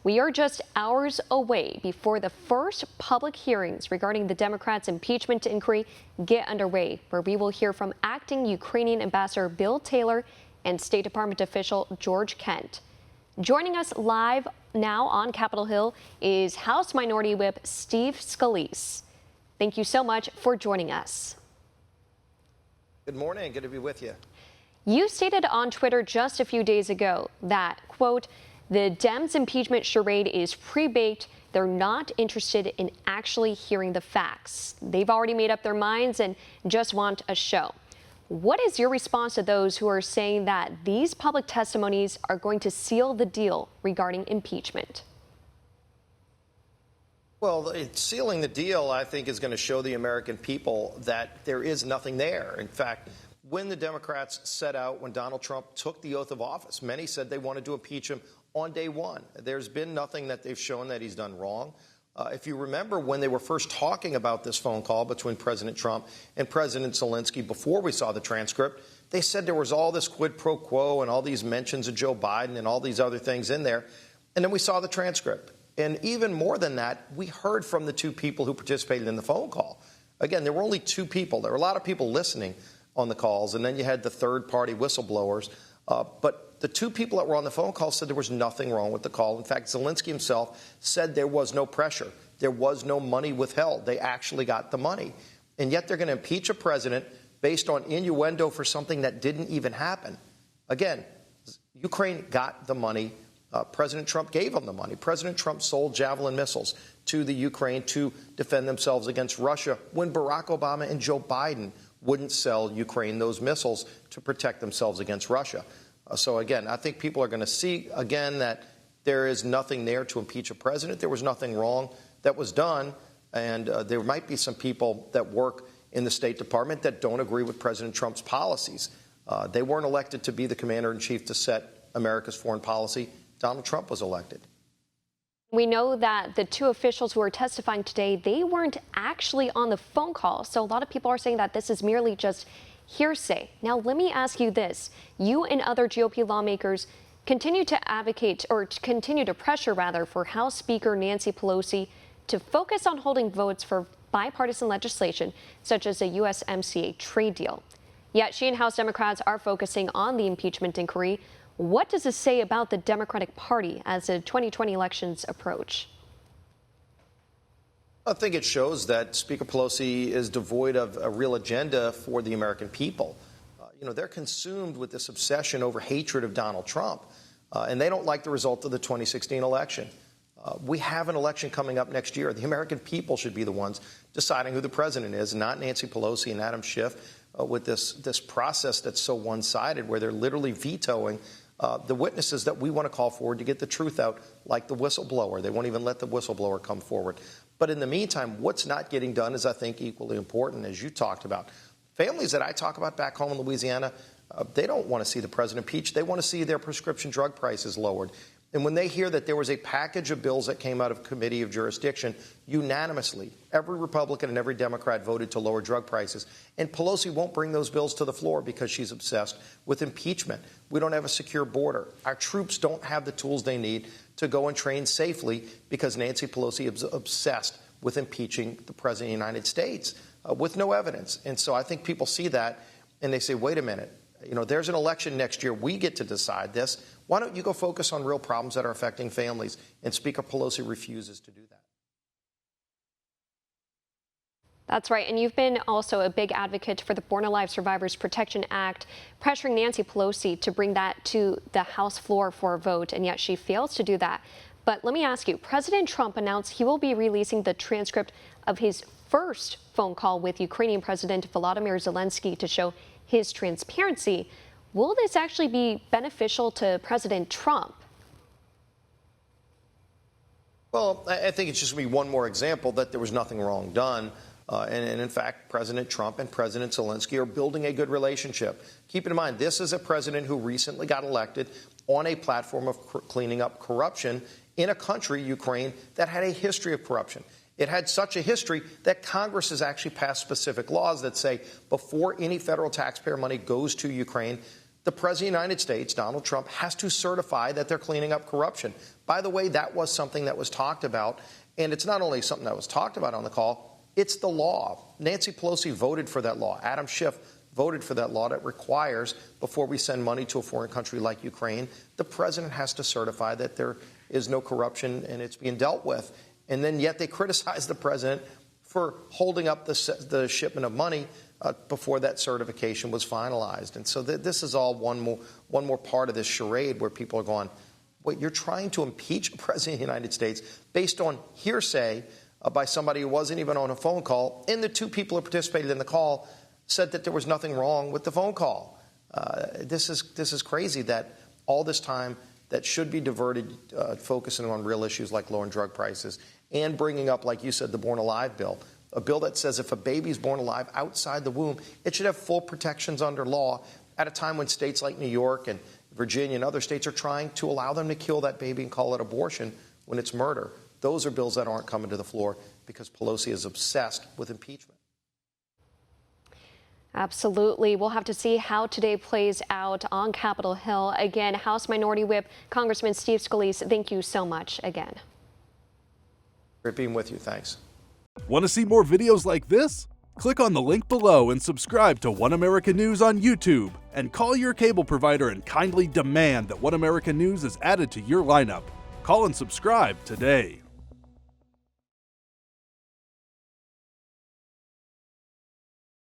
We are just hours away before the first public hearings regarding the Democrats' impeachment inquiry get underway, where we will hear from acting Ukrainian Ambassador Bill Taylor and State Department official George Kent. Joining us live now on Capitol Hill is House Minority Whip Steve Scalise. Thank you so much for joining us. Good morning. Good to be with you. You stated on Twitter just a few days ago that, quote, the Dems impeachment charade is pre-baked. They're not interested in actually hearing the facts. They've already made up their minds and just want a show. What is your response to those who are saying that these public testimonies are going to seal the deal regarding impeachment? Well, sealing the deal, I think, is going to show the American people that there is nothing there. In fact, when the Democrats set out, when Donald Trump took the oath of office, many said they wanted to impeach him on day one. There's been nothing that they've shown that he's done wrong. If you remember when they were first talking about this phone call between President Trump and President Zelensky before we saw the transcript, they said there was all this quid pro quo and all these mentions of Joe Biden and all these other things in there. And then we saw the transcript. And even more than that, we heard from the two people who participated in the phone call. Again, there were only two people. There were a lot of people listening on the calls, and then you had the third-party whistleblowers. But the two people that were on the phone call said there was nothing wrong with the call. In fact, Zelensky himself said there was no pressure. There was no money withheld. They actually got the money. And yet they're going to impeach a president based on innuendo for something that didn't even happen. Again, Ukraine got the money. President Trump gave them the money. President Trump sold Javelin missiles to the Ukraine to defend themselves against Russia when Barack Obama and Joe Biden wouldn't sell Ukraine those missiles to protect themselves against Russia. So, again, I think people are going to see, again, that there is nothing there to impeach a president. There was nothing wrong that was done. And there might be some people that work in the State Department that don't agree with President Trump's policies. They weren't elected to be the commander-in-chief to set America's foreign policy. Donald Trump was elected. We know that the two officials who are testifying today, they weren't actually on the phone call. So a lot of people are saying that this is merely just hearsay. Now, let me ask you this. You and other GOP lawmakers continue to advocate, or continue to pressure, rather, for House Speaker Nancy Pelosi to focus on holding votes for bipartisan legislation, such as a USMCA trade deal. Yet she and House Democrats are focusing on the impeachment inquiry. What does this say about the Democratic Party as the 2020 elections approach? I think it shows that Speaker Pelosi is devoid of a real agenda for the American people. They're consumed with this obsession over hatred of Donald Trump, and they don't like the result of the 2016 election. We have an election coming up next year. The American people should be the ones deciding who the president is, not Nancy Pelosi and Adam Schiff with this process that's so one-sided, where they're literally vetoing the witnesses that we want to call forward to get the truth out, like the whistleblower. They won't even let the whistleblower come forward. But in the meantime, what's not getting done is, I think, equally important, as you talked about. Families that I talk about back home in Louisiana, they don't want to see the president impeached. They want to see their prescription drug prices lowered. And when they hear that there was a package of bills that came out of committee of jurisdiction, unanimously, every Republican and every Democrat voted to lower drug prices. And Pelosi won't bring those bills to the floor because she's obsessed with impeachment. We don't have a secure border. Our troops don't have the tools they need to go and train safely because Nancy Pelosi is obsessed with impeaching the president of the United States with no evidence. And so I think people see that and they say, wait a minute, there's an election next year. We get to decide this. Why don't you go focus on real problems that are affecting families? And Speaker Pelosi refuses to do that. That's right. And you've been also a big advocate for the Born Alive Survivors Protection Act, pressuring Nancy Pelosi to bring that to the House floor for a vote, and yet she fails to do that. But let me ask you, President Trump announced he will be releasing the transcript of his first phone call with Ukrainian President Volodymyr Zelensky to show his transparency. Will this actually be beneficial to President Trump? Well, I think it's just going to be one more example that there was nothing wrong done. And in fact, President Trump and President Zelensky are building a good relationship. Keep in mind, this is a president who recently got elected on a platform of cleaning up corruption in a country, Ukraine, that had a history of corruption. It had such a history that Congress has actually passed specific laws that say before any federal taxpayer money goes to Ukraine, the President of the United States, Donald Trump, has to certify that they're cleaning up corruption. By the way, that was something that was talked about. And it's not only something that was talked about on the call, it's the law. Nancy Pelosi voted for that law. Adam Schiff voted for that law that requires, before we send money to a foreign country like Ukraine, the president has to certify that there is no corruption and it's being dealt with. And then yet they criticize the president for holding up the shipment of money before that certification was finalized. And so this is all one more part of this charade where people are going, wait, you're trying to impeach a president of the United States based on hearsay by somebody who wasn't even on a phone call, and the two people who participated in the call said that there was nothing wrong with the phone call. This is crazy that all this time that should be diverted focusing on real issues like lowering drug prices and bringing up, like you said, the Born Alive bill, a bill that says if a baby's born alive outside the womb, it should have full protections under law at a time when states like New York and Virginia and other states are trying to allow them to kill that baby and call it abortion when it's murder. Those are bills that aren't coming to the floor because Pelosi is obsessed with impeachment. Absolutely. We'll have to see how today plays out on Capitol Hill. Again, House Minority Whip Congressman Steve Scalise, thank you so much again. Great being with you. Thanks. Want to see more videos like this? Click on the link below and subscribe to One America News on YouTube, and call your cable provider and kindly demand that One America News is added to your lineup. Call and subscribe today.